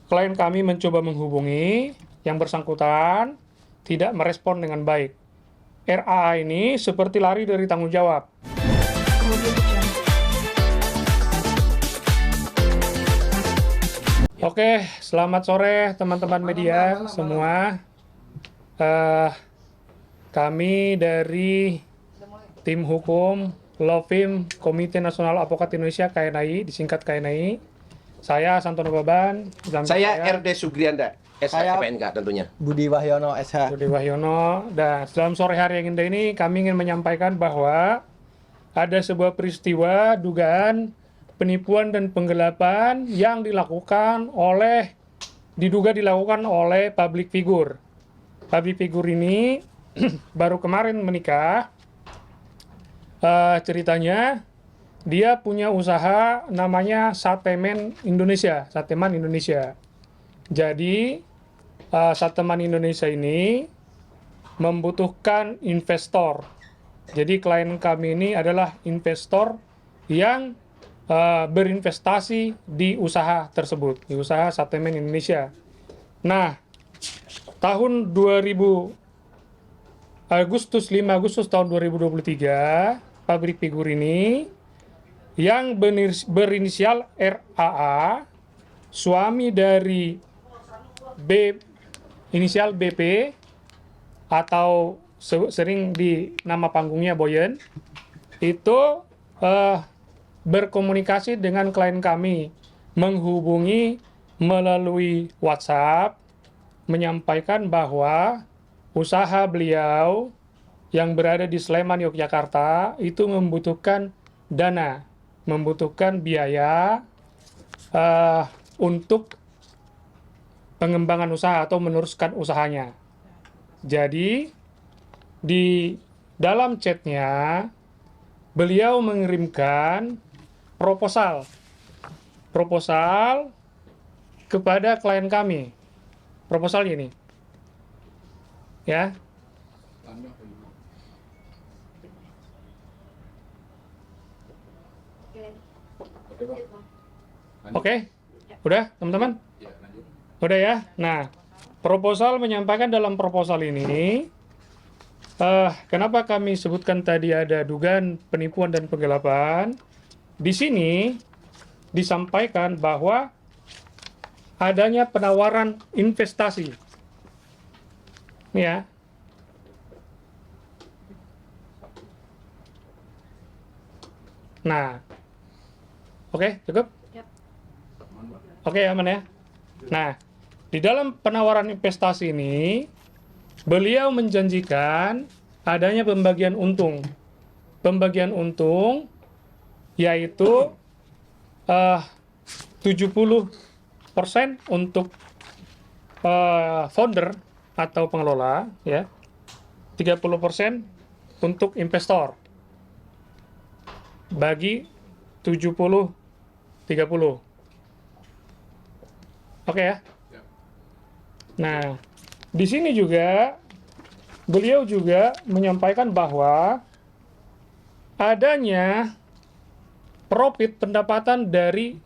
klien kami mencoba menghubungi yang bersangkutan, tidak merespon dengan baik. RAA ini seperti lari dari tanggung jawab. Oke, selamat sore teman-teman media semua. Kami dari tim hukum Lovim Komite Nasional Advokat Indonesia KNAI, disingkat KNAI. Saya Santono Baban. Saya RD Sugrianda, SHPNK tentunya. Budi Wahyono, SH. Budi Wahyono. Dan dalam sore hari yang indah ini kami ingin menyampaikan bahwa ada sebuah peristiwa dugaan penipuan dan penggelapan yang diduga dilakukan oleh public figure. Public figure ini baru kemarin menikah. Ceritanya dia punya usaha namanya Sateman Indonesia. Jadi Sateman Indonesia ini membutuhkan investor. Jadi klien kami ini adalah investor yang berinvestasi di usaha tersebut, di usaha Sateman Indonesia. Nah, tahun 5 Agustus tahun 2023, pabrik figur ini yang berinisial RAA, suami dari inisial BP atau sering di nama panggungnya Boyen, itu berkomunikasi dengan klien kami, menghubungi melalui WhatsApp, menyampaikan bahwa usaha beliau yang berada di Sleman, Yogyakarta itu membutuhkan dana, membutuhkan biaya untuk pengembangan usaha atau meneruskan usahanya. Jadi di dalam chatnya beliau mengirimkan proposal kepada klien kami. Proposal ini, ya. Oke, udah teman-teman? Udah ya. Nah, proposal menyampaikan dalam proposal ini, kenapa kami sebutkan tadi ada dugaan penipuan dan penggelapan? Di sini disampaikan bahwa adanya penawaran investasi. Ini ya. Nah, oke, cukup? Oke, aman ya. Nah, di dalam penawaran investasi ini, beliau menjanjikan adanya pembagian untung. Pembagian untung yaitu 70% untuk founder atau pengelola, ya. 30% untuk investor. Bagi 70-30. Oke ya. Nah, di sini juga beliau juga menyampaikan bahwa adanya profit pendapatan dari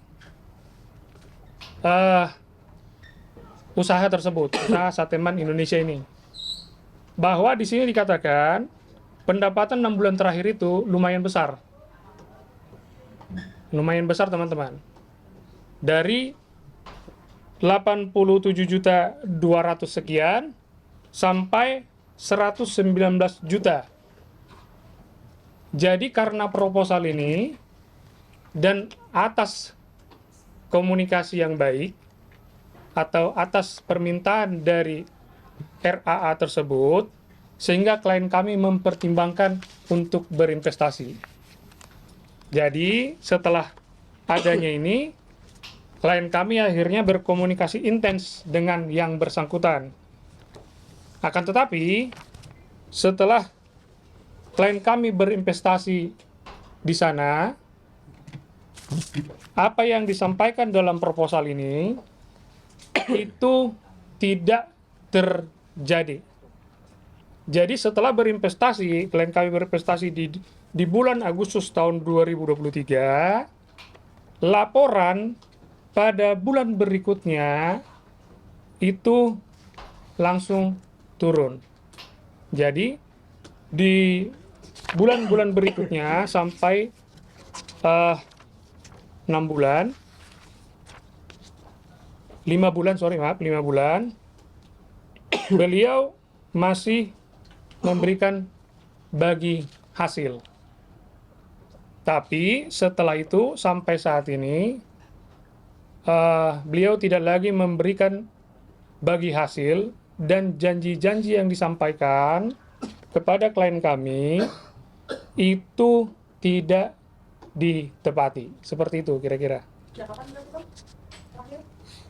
usaha tersebut, usaha Sateman Indonesia ini. Bahwa di sini dikatakan pendapatan 6 bulan terakhir itu lumayan besar. Lumayan besar, teman-teman. Dari 87.200 sekian sampai 119 juta. Jadi karena proposal ini dan atas komunikasi yang baik atau atas permintaan dari RAA tersebut, sehingga klien kami mempertimbangkan untuk berinvestasi. Jadi setelah adanya ini, klien kami akhirnya berkomunikasi intens dengan yang bersangkutan. Akan tetapi, setelah klien kami berinvestasi di sana, apa yang disampaikan dalam proposal ini itu tidak terjadi. Jadi setelah berinvestasi, klien kami berinvestasi di bulan Agustus tahun 2023, laporan pada bulan berikutnya itu langsung turun. Jadi di bulan-bulan berikutnya sampai 6 bulan, 5 bulan, 5 bulan, beliau masih memberikan bagi hasil. Tapi setelah itu sampai saat ini beliau tidak lagi memberikan bagi hasil, dan janji-janji yang disampaikan kepada klien kami itu tidak ditepati. Seperti itu kira-kira.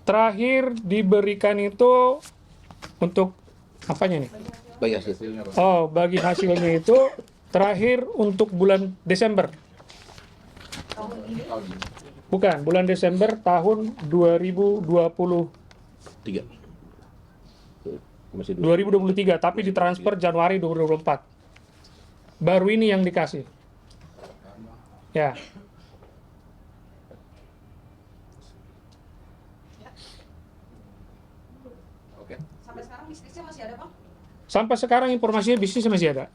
Terakhir diberikan itu untuk apanya nih? Bagi hasil. Oh, bagi hasilnya itu terakhir untuk bulan Desember. Bukan, bulan Desember tahun 2023. 2023, tapi ditransfer Januari 2024. Baru ini yang dikasih. Ya. Oke. Sampai sekarang bisnisnya masih ada, Bang? Sampai sekarang informasinya bisnisnya masih ada.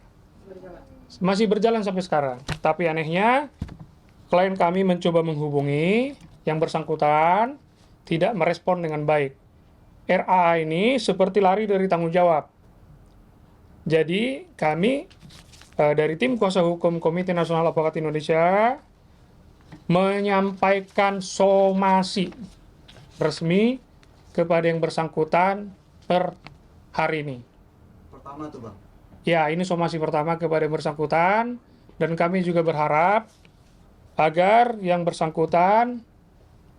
Masih berjalan sampai sekarang. Tapi anehnya, klien kami mencoba menghubungi yang bersangkutan, tidak merespon dengan baik. RAA ini seperti lari dari tanggung jawab. Jadi kami dari tim kuasa hukum Komite Nasional Advokat Indonesia menyampaikan somasi resmi kepada yang bersangkutan per hari ini. Pertama tuh Bang. Ya, ini somasi pertama kepada yang bersangkutan, dan kami juga berharap agar yang bersangkutan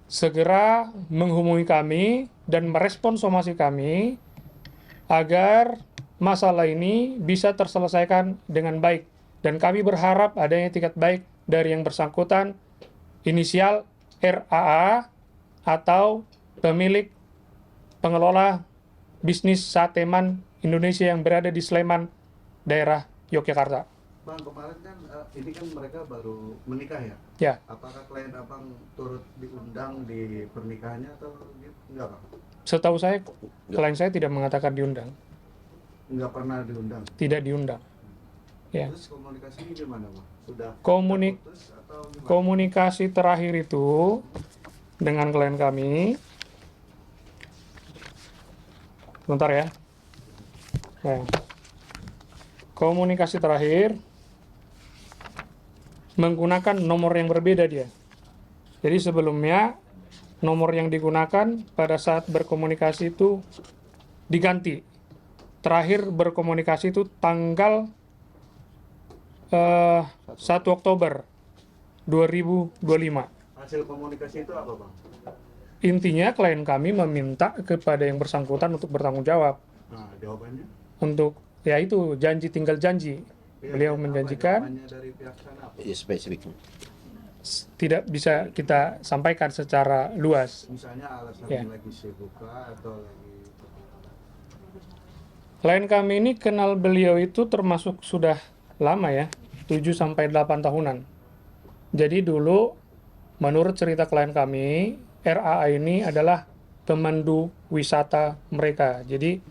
segera menghubungi kami dan merespon somasi kami agar masalah ini bisa terselesaikan dengan baik. Dan kami berharap adanya etikat baik dari yang bersangkutan, inisial RAA atau pemilik pengelola bisnis Sateman Indonesia yang berada di Sleman, daerah Yogyakarta. Bang, kemarin kan ini kan mereka baru menikah ya? Ya. Apakah klien Abang turut diundang di pernikahannya atau gitu? Enggak, Bang? Setahu saya, klien saya tidak mengatakan diundang. Enggak pernah diundang? Tidak diundang. Ya. Terus komunikasinya gimana, Bang? Sudah putus atau gimana? Komunikasi terakhir itu dengan klien kami. Sebentar ya. Nah, komunikasi terakhir menggunakan nomor yang berbeda dia. Jadi sebelumnya nomor yang digunakan pada saat berkomunikasi itu diganti. Terakhir berkomunikasi itu tanggal 1 Oktober 2025. Hasil komunikasi itu apa, Bang? Intinya klien kami meminta kepada yang bersangkutan untuk bertanggung jawab. Nah, jawabannya? Untuk ya itu janji tinggal janji. Ya, Beliau apa menjanjikan jawabannya dari pihak sana apa? Ya, spesifik. tidak bisa kita sampaikan secara luas. Misalnya alasan Ya. lagi sibuk kah atau lagi Klien kami ini kenal beliau itu termasuk sudah lama ya, 7-8 tahunan. Jadi dulu menurut cerita klien kami, RAA ini adalah pemandu wisata mereka. Jadi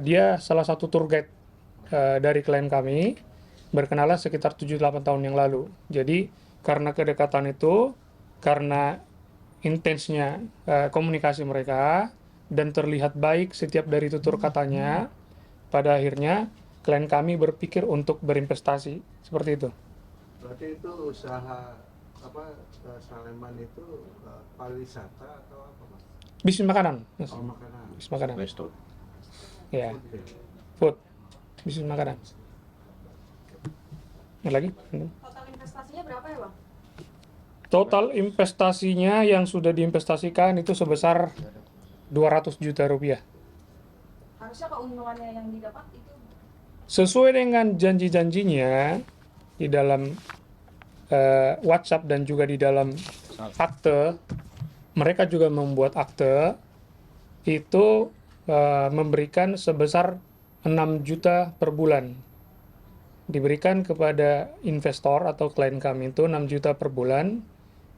dia salah satu tour guide dari klien kami, berkenalan sekitar 7-8 tahun yang lalu. Jadi karena kedekatan itu, karena intensnya komunikasi mereka, dan terlihat baik setiap dari tutur katanya, pada akhirnya klien kami berpikir untuk berinvestasi. Seperti itu. berarti itu usaha apa Saleman itu pariwisata atau apa, Mas? Bisnis makanan. Mas. Oh, makanan. Bisnis makanan. Resto. Ya, Oke. food. Bisnis makanan. Ada lagi? Total investasinya berapa ya, Bang? Total investasinya yang sudah diinvestasikan itu sebesar 200 juta rupiah. Harusnya keuntungannya yang didapat itu Sesuai dengan janji-janjinya di dalam WhatsApp dan juga di dalam akte, mereka juga membuat akte itu memberikan sebesar 6 juta per bulan. Diberikan kepada investor atau klien kami itu 6 juta per bulan,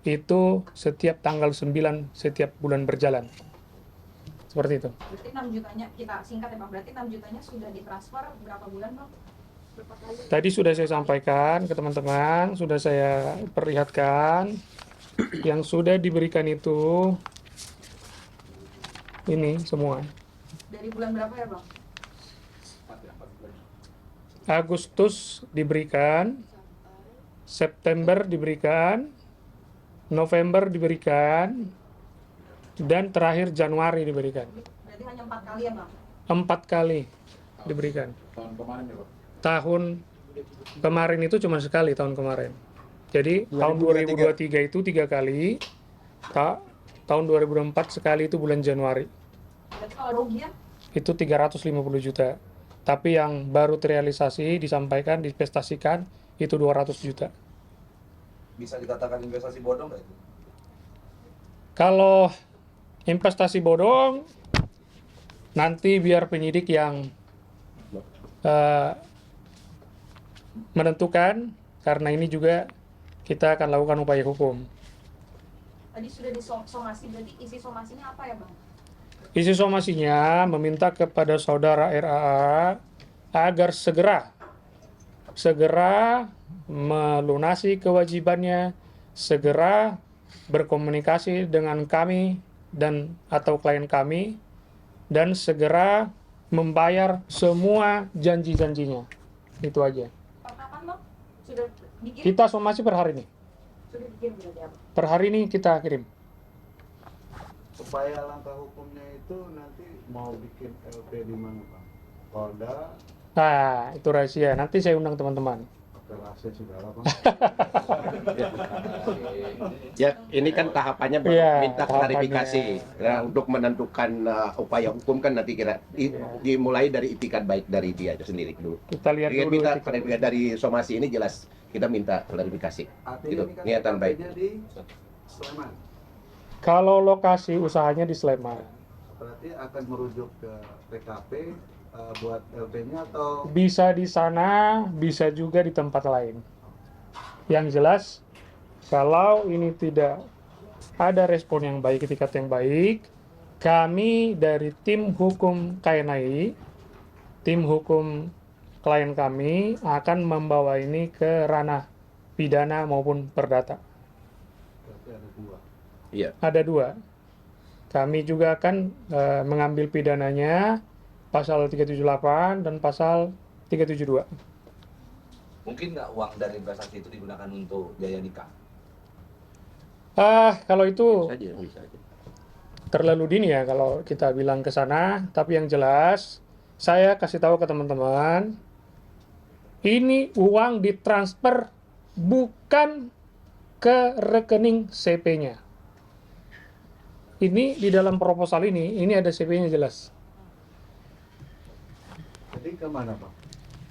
itu setiap tanggal 9 setiap bulan berjalan. Seperti itu. Berarti 6 jutanya, kita singkat ya Bang, berarti 6 jutanya sudah ditransfer berapa bulan Bang? Berapa kali? Tadi sudah saya sampaikan ke teman-teman, sudah saya perlihatkan. Yang sudah diberikan itu ini semua. Dari bulan berapa ya Bang? Agustus diberikan, September diberikan, November diberikan, dan terakhir Januari diberikan. Berarti hanya 4 kali ya Bang? 4 kali diberikan. Tahun kemarin ya Pak? Tahun kemarin itu cuma sekali, tahun kemarin. Jadi tahun 2023 itu 3 kali, tahun 2004 sekali itu bulan Januari. Berarti kalau rugian? Itu 350 juta. Tapi yang baru terrealisasi, disampaikan, divestasikan, itu 200 juta. Bisa dikatakan investasi bodong nggak itu? Kalau investasi bodong, nanti biar penyidik yang menentukan, karena ini juga kita akan lakukan upaya hukum. Tadi sudah disomasi, berarti isi somasinya apa ya Bang? Isi somasinya meminta kepada saudara RAA agar segera melunasi kewajibannya, segera berkomunikasi dengan kami dan atau klien kami, dan segera membayar semua janji-janjinya. Itu aja. Per kapan Bang? Sudah dikirim? Kita somasi per hari ini. Sudah dikirim berarti apa? Per hari ini kita kirim. Supaya langkah hukumnya itu nanti mau bikin LP di mana Pak? Polda, Nah, itu rahasia. Nanti saya undang teman-teman. pakai rahasia segala Pak. Ya, ini kan tahapannya baru Iya, minta tahapannya. klarifikasi. Nah, untuk menentukan upaya hukum kan nanti dimulai dari itikat baik dari dia itu sendiri dulu. Kita lihat Kita dulu. minta klarifikasi dari somasi ini jelas kita minta klarifikasi. Artinya Itu ini kan niatan baik. LP-nya di Sleman. Kalau lokasi usahanya di Sleman, Berarti akan merujuk ke TKP buat LP-nya atau bisa di sana, bisa juga di tempat lain. Yang jelas, kalau ini tidak ada respon yang baik, etikat yang baik, kami dari tim hukum KNAI, tim hukum klien kami akan membawa ini ke ranah pidana maupun perdata. berarti ada dua. Iya. Ada 2. Kami juga akan mengambil pidananya pasal 378 dan pasal 372. Mungkin nggak uang dari investasi itu digunakan untuk biaya nikah? Kalau itu Bisa aja. terlalu dini ya kalau kita bilang ke sana, tapi yang jelas saya kasih tahu ke teman-teman, ini uang ditransfer bukan ke rekening CP-nya. Ini di dalam proposal ini ada CP-nya jelas. Jadi kemana Pak?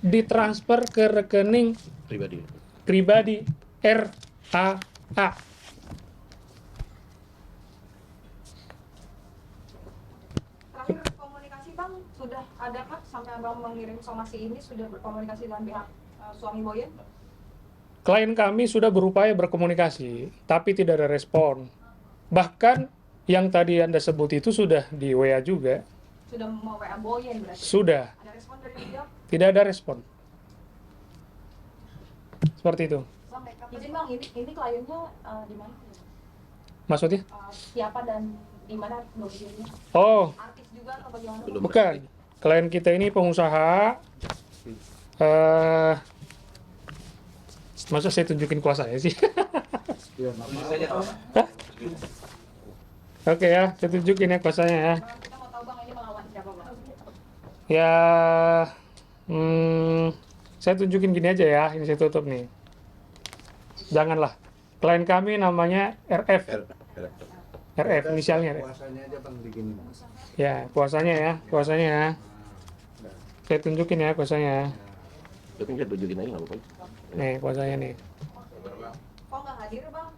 Ditransfer ke rekening Pribadi. RAA. Terakhir komunikasi Bang, sudah ada kah sampai Abang mengirim somasi ini sudah berkomunikasi dengan pihak suami Boyen? Klien kami sudah berupaya berkomunikasi, tapi tidak ada respon. Bahkan yang tadi Anda sebut itu sudah di WA juga. Sudah mau WA Boyen berarti? Sudah. Ada respon dari beliau? Tidak ada respon. Seperti itu. Izin Bang, ini kliennya di mana? Maksudnya? Siapa dan di mana domisilinya? Oh, Artis juga atau bagaimana? Belum. bukan. Klien kita ini pengusaha. Masa saya tunjukin kuasanya sih? Iya, nggak Tulis apa-apa. saja Pak. Oke ya, saya tunjukin ya kuasanya ya. Kita mau tahu Bang ini melawan siapa Bang? Ya, saya tunjukin gini aja ya. Ini saya tutup nih. Janganlah. Klien kami namanya RF. RF inisialnya. Puasanya aja Bang digini. Ya, kuasanya ya, kuasanya ya. Saya tunjukin ya kuasanya. Tapi kita tunjukin aja nggak apa-apa. Nih, kuasanya nih. Kok nggak hadir Bang?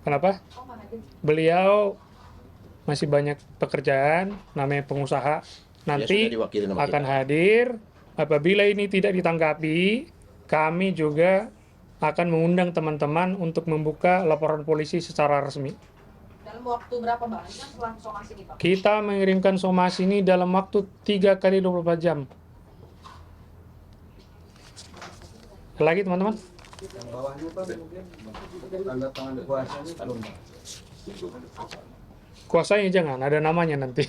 Kenapa? Kok nggak hadir? Beliau masih banyak pekerjaan, namanya pengusaha. Nanti sudah diwakili sama akan kita. hadir. Apabila ini tidak ditanggapi, kami juga akan mengundang teman-teman untuk membuka laporan polisi secara resmi. Dalam waktu berapa bang? Ini kan setelah somasi nih bang. Kita mengirimkan somasi ini dalam waktu 3 kali 24 jam. Lagi teman-teman? Yang bawahnya Pak mungkin tanda tangan kuasanya belum. Kuasanya jangan, ada namanya nanti.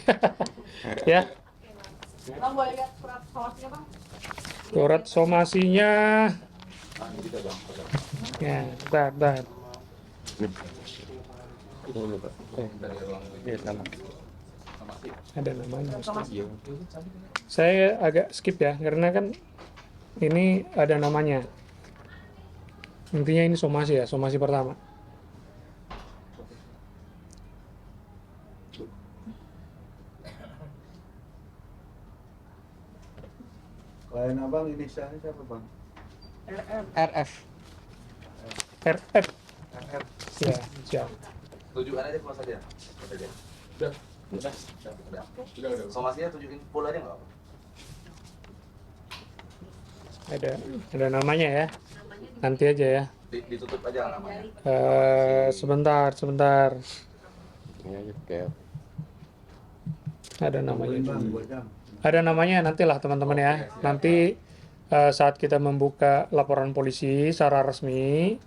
Ya, Bang boleh lihat surat somasinya bang? surat somasinya. Ya, bentar. Ada namanya. Saya agak skip ya, karena kan ini ada namanya. Intinya ini somasi ya, somasi pertama. Klien abang inisialnya siapa bang? RF. RF. RR. Ya, siap. Tunjukkan aja kelas aja. Udah. Somasinya tunjukin full aja nggak apa? Ada namanya ya. Nanti aja ya. Ditutup aja namanya. Sebentar. Ada namanya. Bang, 2 jam. Ada namanya nantilah teman-teman ya. Nanti saat kita membuka laporan polisi secara resmi,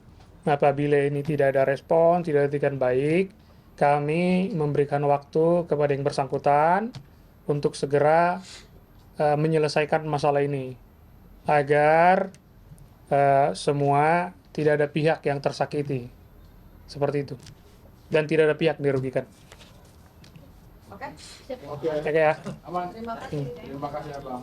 apabila ini tidak ada respon, tidak dihentikan baik, kami memberikan waktu kepada yang bersangkutan untuk segera menyelesaikan masalah ini agar semua tidak ada pihak yang tersakiti, seperti itu, dan tidak ada pihak dirugikan. Oke? Oke ya. Terima kasih. Terima kasih abang.